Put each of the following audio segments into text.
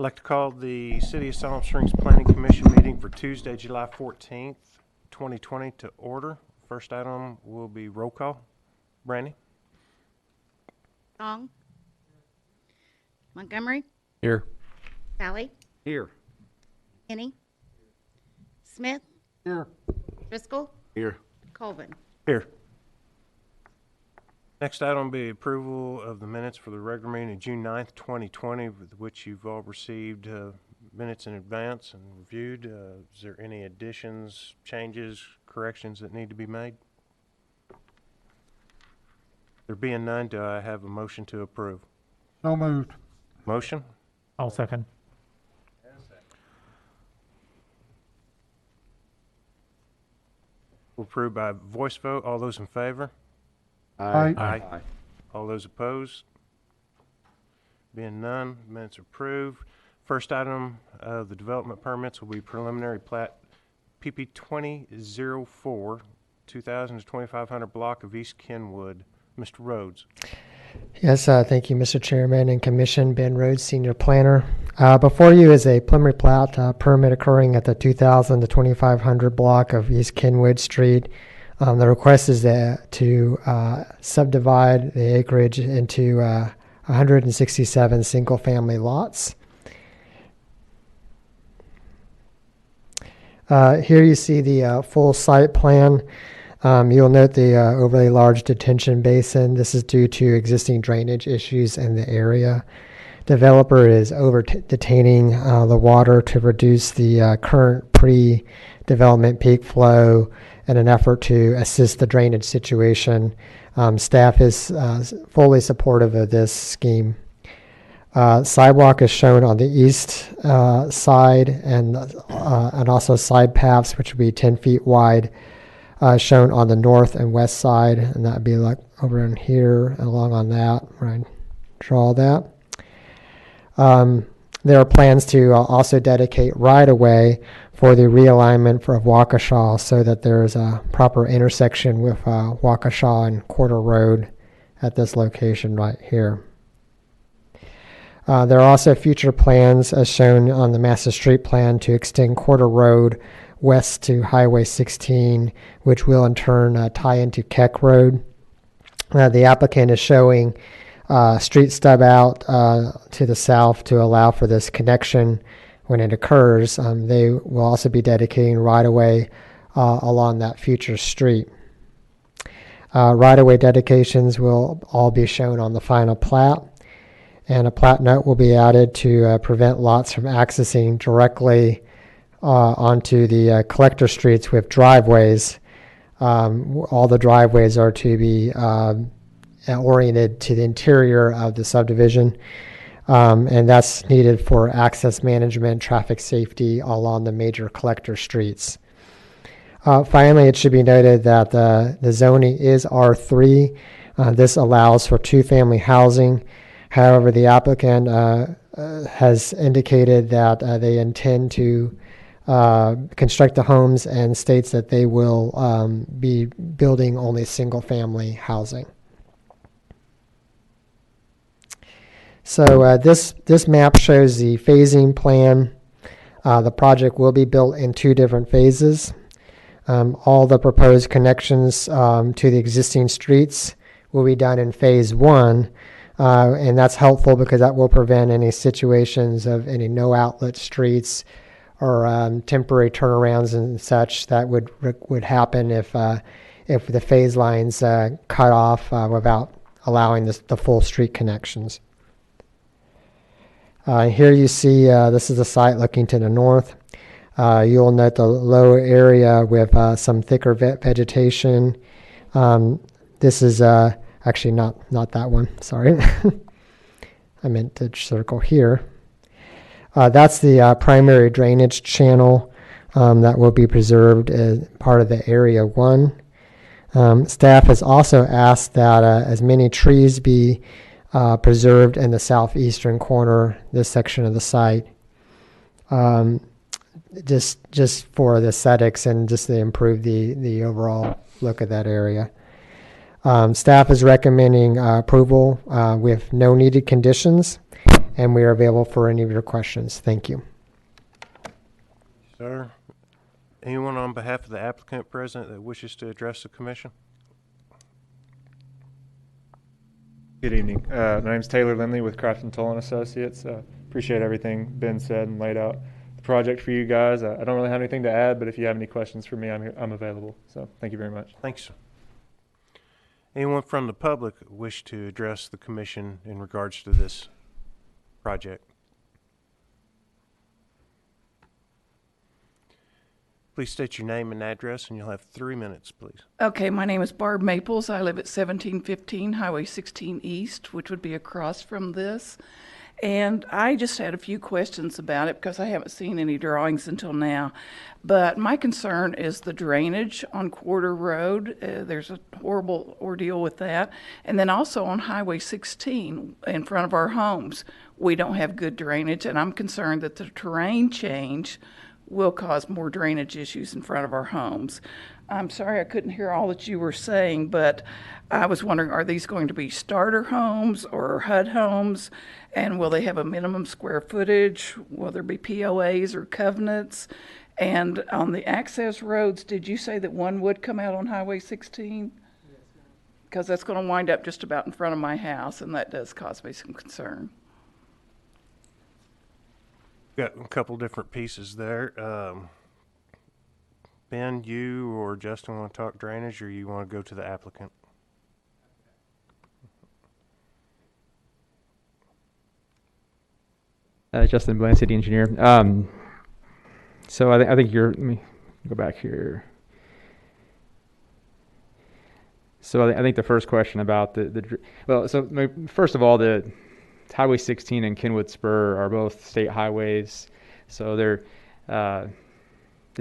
I'd like to call the City of Siloam Springs Planning Commission meeting for Tuesday, July 14th, 2020 to order. First item will be roll call. Brandy? Long. Montgomery. Here. Sally. Here. Kenny. Smith. Here. Driscoll. Here. Colvin. Here. Next item will be approval of the minutes for the regular meeting of June 9th, 2020, with which you've all received minutes in advance and reviewed. Is there any additions, changes, corrections that need to be made? There being none, do I have a motion to approve? So moved. Motion? I'll second. Approved by voice vote. All those in favor? Aye. Aye. All those opposed? Being none, minutes are approved. First item of the development permits will be preliminary plat PP 2004, 2,000 to 2,500 block of East Kenwood. Mr. Rhodes. Yes, thank you, Mr. Chairman and Commission. Ben Rhodes, Senior Planner. Before you is a preliminary plat permit occurring at the 2,000 to 2,500 block of East Kenwood Street. The request is to subdivide the acreage into 167 single-family lots. Here you see the full site plan. You'll note the overly large detention basin. This is due to existing drainage issues in the area. Developer is over-detaining the water to reduce the current pre-development peak flow in an effort to assist the drainage situation. Staff is fully supportive of this scheme. Sidewalk is shown on the east side and also side paths, which will be 10 feet wide, shown on the north and west side, and that would be like over in here, along on that, where I draw that. There are plans to also dedicate right-of-way for the realignment of Waukesha so that there's a proper intersection with Waukesha and Quarter Road at this location right here. There are also future plans as shown on the master street plan to extend Quarter Road west to Highway 16, which will in turn tie into Keck Road. The applicant is showing street stub out to the south to allow for this connection when it occurs. They will also be dedicating right-of-way along that future street. Right-of-way dedications will all be shown on the final plat, and a plat note will be added to prevent lots from accessing directly onto the collector streets with driveways. All the driveways are to be oriented to the interior of the subdivision, and that's needed for access management, traffic safety along the major collector streets. Finally, it should be noted that the zoning is R3. This allows for two-family housing. However, the applicant has indicated that they intend to construct the homes and states that they will be building only single-family housing. So this map shows the phasing plan. The project will be built in two different phases. All the proposed connections to the existing streets will be done in phase one, and that's helpful because that will prevent any situations of any no outlet streets or temporary turnarounds and such that would happen if the phase lines cut off without allowing the full street connections. Here you see this is a site looking to the north. You'll note the lower area with some thicker vegetation. This is actually not that one, sorry. I meant to circle here. That's the primary drainage channel that will be preserved as part of the Area 1. Staff has also asked that as many trees be preserved in the southeastern corner, this section of the site, just for the aesthetics and just to improve the overall look of that area. Staff is recommending approval with no needed conditions, and we are available for any of your questions. Thank you. Sir, anyone on behalf of the applicant present that wishes to address the commission? Good evening. My name's Taylor Lindley with Craft and Toll and Associates. Appreciate everything Ben said and laid out the project for you guys. I don't really have anything to add, but if you have any questions for me, I'm available. So thank you very much. Thanks. Anyone from the public wish to address the commission in regards to this project? Please state your name and address, and you'll have 3 minutes, please. Okay, my name is Barb Maples. I live at 1715 Highway 16 East, which would be across from this. And I just had a few questions about it because I haven't seen any drawings until now. But my concern is the drainage on Quarter Road. There's a horrible ordeal with that. And then also on Highway 16 in front of our homes, we don't have good drainage. And I'm concerned that the terrain change will cause more drainage issues in front of our homes. I'm sorry I couldn't hear all that you were saying, but I was wondering, are these going to be starter homes or HUD homes? And will they have a minimum square footage? Will there be POAs or covenants? And on the access roads, did you say that one would come out on Highway 16? Because that's going to wind up just about in front of my house, and that does cause me some concern. Got a couple different pieces there. Ben, you or Justin want to talk drainage, or you want to go to the applicant? Justin Bland, city engineer. So I think let me go back here. So I think the first question about first of all, the Highway 16 and Kenwood Spur are both state highways. So the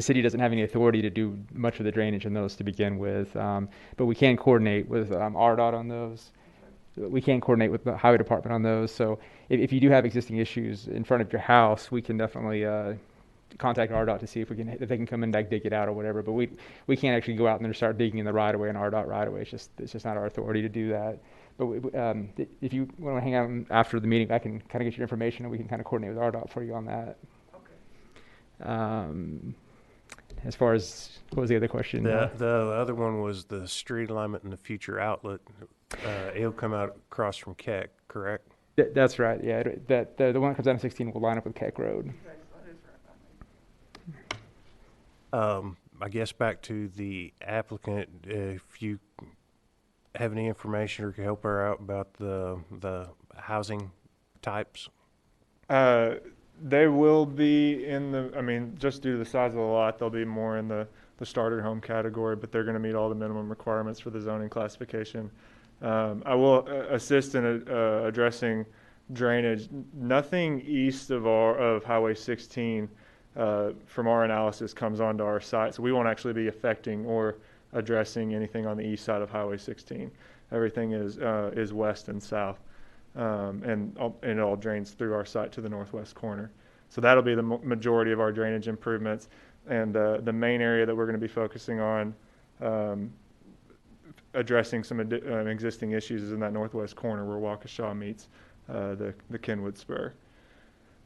city doesn't have any authority to do much of the drainage in those to begin with. But we can coordinate with RDOT on those. We can coordinate with the highway department on those. So if you do have existing issues in front of your house, we can definitely contact RDOT to see if they can come and dig it out or whatever. But we can't actually go out and start digging in the right of way and RDOT right of way. It's just not our authority to do that. But if you want to hang out after the meeting, I can kind of get your information and we can kind of coordinate with RDOT for you on that. Okay. As far as, what was the other question? The other one was the street alignment and the future outlet. It'll come out across from Keck, correct? That's right. Yeah, the one that comes out of 16 will line up with Keck Road. I guess back to the applicant, if you have any information or can help her out about the housing types. They will be just due to the size of the lot, they'll be more in the starter home category, but they're going to meet all the minimum requirements for the zoning classification. I will assist in addressing drainage. Nothing east of Highway 16 from our analysis comes onto our site, so we won't actually be affecting or addressing anything on the east side of Highway 16. Everything is west and south. And it all drains through our site to the northwest corner. So that'll be the majority of our drainage improvements. And the main area that we're going to be focusing on addressing some existing issues is in that northwest corner where Waukesha meets the Kenwood Spur.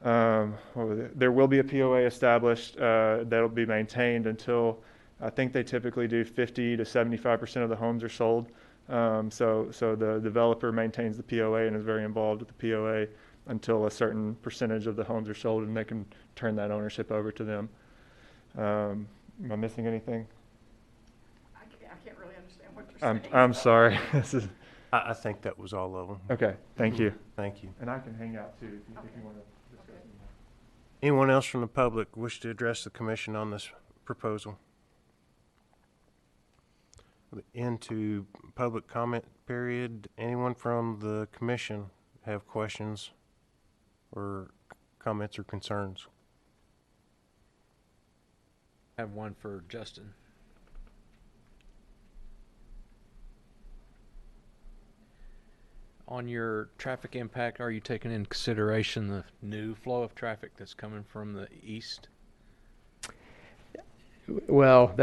There will be a POA established that'll be maintained until I think they typically do 50 to 75% of the homes are sold. So the developer maintains the POA and is very involved with the POA until a certain percentage of the homes are sold, and they can turn that ownership over to them. Am I missing anything? I can't really understand what you're saying. I'm sorry. I think that was all of them. Okay, thank you. Thank you. And I can hang out too if you want to discuss it. Anyone else from the public wish to address the commission on this proposal? Into public comment period. Anyone from the commission have questions or comments or concerns? I have one for Justin. On your traffic impact, are you taking in consideration the new flow of traffic that's coming from the east? Well,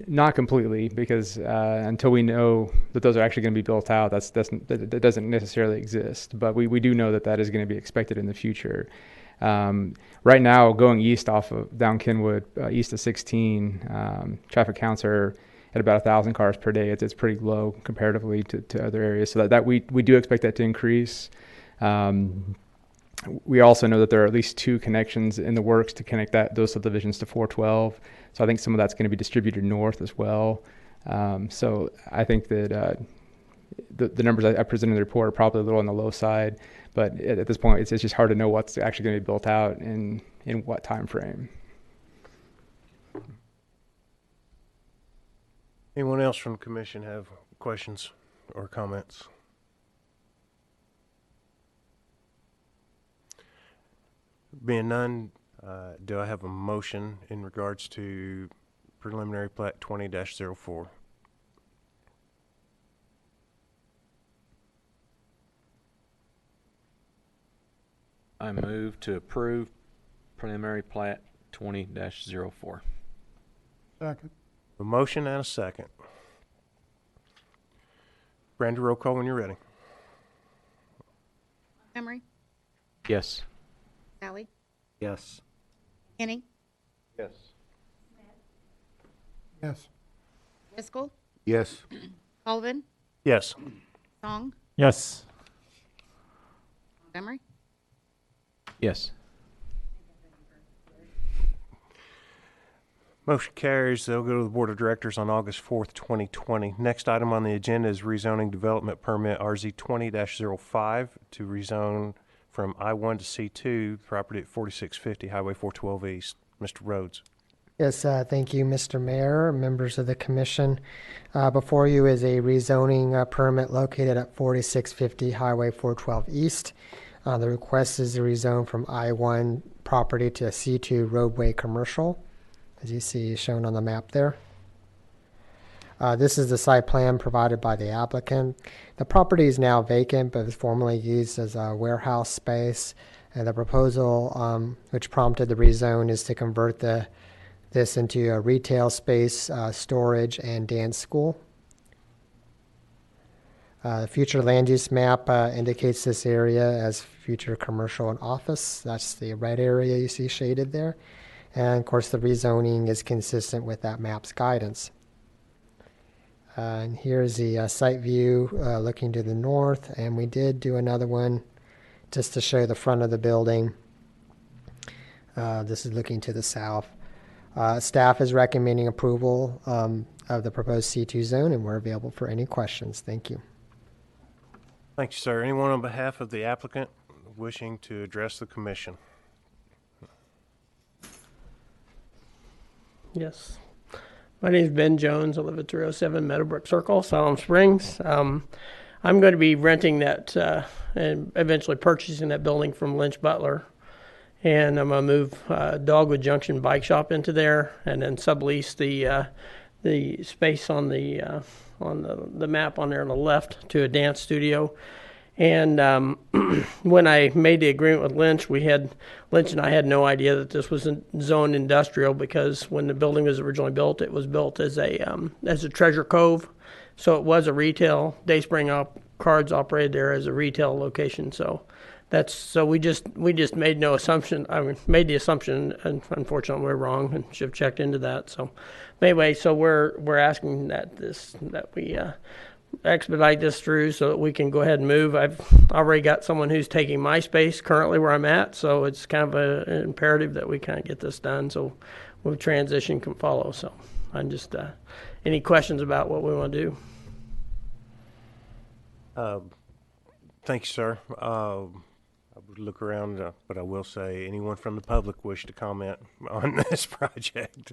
Not completely, because until we know that those are actually going to be built out, that doesn't necessarily exist. But we do know that that is going to be expected in the future. Right now, going east off of down Kenwood, east of 16, traffic counts are at about 1,000 cars per day. It's pretty low comparatively to other areas. So that we do expect that to increase. We also know that there are at least 2 connections in the works to connect those subdivisions to 412. So I think some of that's going to be distributed north as well. So I think that the numbers I presented in the report are probably a little on the low side, but at this point, it's just hard to know what's actually going to be built out in what time frame. Anyone else from the commission have questions or comments? Being none, do I have a motion in regards to preliminary plat 20-04? I move to approve preliminary plat 20-04. Second. A motion and a second. Brandy, roll call when you're ready. Montgomery, Yes. Valley, Yes. Kenny, Yes. Yes. Driscoll, Yes. Colvin, Yes. Song, Yes. Montgomery. Yes. Motion carries. They'll go to the Board of Directors on August 4th, 2020. Next item on the agenda is rezoning development permit RZ 20-05 to rezone from I-1 to C2, property at 4650 Highway 412 East. Mr. Rhodes. Yes, thank you, Mr. Mayor, members of the commission. Before you is a rezoning permit located at 4650 Highway 412 East. The request is to rezone from I-1 property to C2 roadway commercial, as you see shown on the map there. This is the site plan provided by the applicant. The property is now vacant, but was formerly used as a warehouse space. And the proposal, which prompted the rezone, is to convert this into a retail space, storage, and dance school. The future land use map indicates this area as future commercial and office. That's the red area you see shaded there. And of course, the rezoning is consistent with that map's guidance. And here's the site view looking to the north. And we did do another one just to show the front of the building. This is looking to the south. Staff is recommending approval of the proposed C2 zone, and we're available for any questions. Thank you. Thank you, sir. Anyone on behalf of the applicant wishing to address the commission? Yes. My name is Ben Jones. I live at 307 Meadowbrook Circle, Siloam Springs. I'm going to be renting that and eventually purchasing that building from Lynch Butler. And I'm going to move Dogwood Junction Bike Shop into there and then sublease the space on the map on there on the left to a dance studio. And when I made the agreement with Lynch, Lynch and I had no idea that this was zoned industrial, because when the building was originally built, it was built as a treasure cove. So it was a retail. Dayspring Cards operated there as a retail location. So we just made no assumption. I mean, made the assumption, and unfortunately we're wrong, and should have checked into that. So anyway, so we're asking that we expedite this through so that we can go ahead and move. I've already got someone who's taking my space currently where I'm at, so it's kind of an imperative that we kind of get this done so transition can follow. So I'm just any questions about what we want to do? Thank you, sir. I would look around, but I will say, anyone from the public wish to comment on this project?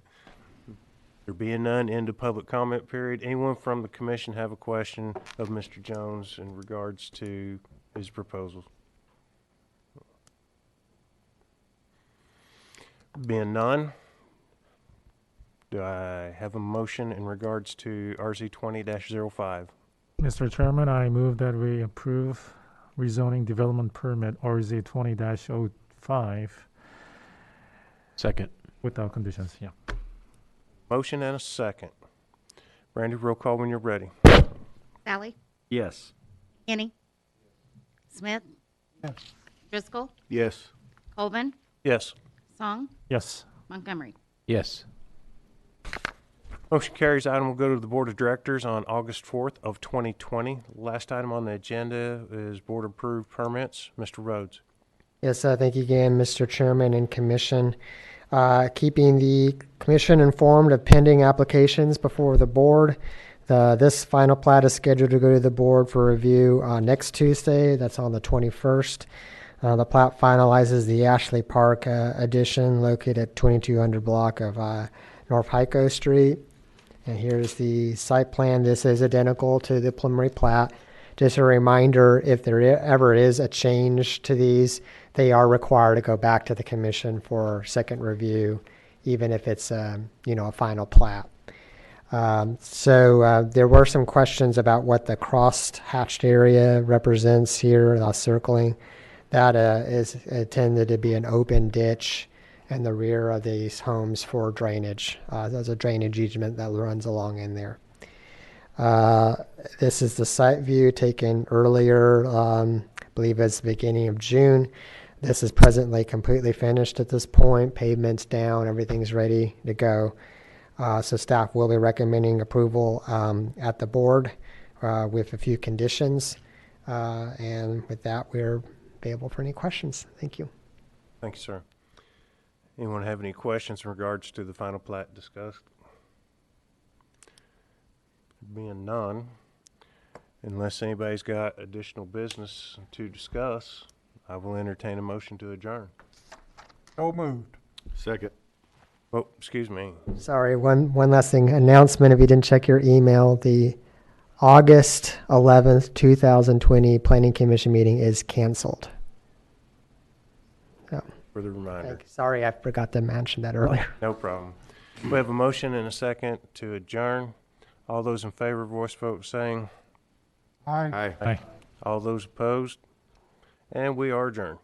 There being none, end of public comment period. Anyone from the commission have a question of Mr. Jones in regards to his proposals? Being none, do I have a motion in regards to RZ 20-05? Mr. Chairman, I move that we approve rezoning development permit RZ 20-05 Second. without conditions. Yeah. Motion and a second. Randy, roll call when you're ready. Sally, Yes. Kenny, Smith, Driscoll, Yes. Colvin, Yes. Song, Yes. Montgomery. Yes. Motion carries. Item will go to the Board of Directors on August 4th of 2020. Last item on the agenda is board approved permits. Mr. Rhodes. Yes, thank you again, Mr. Chairman and Commission. Keeping the Commission informed of pending applications before the board. This final plat is scheduled to go to the board for review next Tuesday. That's on the 21st. The plat finalizes the Ashley Park addition located at 2200 block of North Hyco Street. And here's the site plan. This is identical to the preliminary plat. Just a reminder, if there ever is a change to these, they are required to go back to the commission for second review, even if it's a final plat. So there were some questions about what the cross-hatched area represents here, circling. That is intended to be an open ditch in the rear of these homes for drainage. There's a drainage easement that runs along in there. This is the site view taken earlier, I believe it's the beginning of June. This is presently completely finished at this point. Pavement's down, everything's ready to go. So staff will be recommending approval at the board with a few conditions. And with that, we're available for any questions. Thank you. Thank you, sir. Anyone have any questions in regards to the final plat discussed? Being none, unless anybody's got additional business to discuss, I will entertain a motion to adjourn. So moved. Second. Oh, excuse me. Sorry, one last thing. Announcement, if you didn't check your email, the August 11th, 2020 Planning Commission meeting is canceled. So, For the reminder. sorry, I forgot to mention that earlier. No problem. We have a motion and a second to adjourn. All those in favor, voice vote saying Aye. all those opposed, and we are adjourned.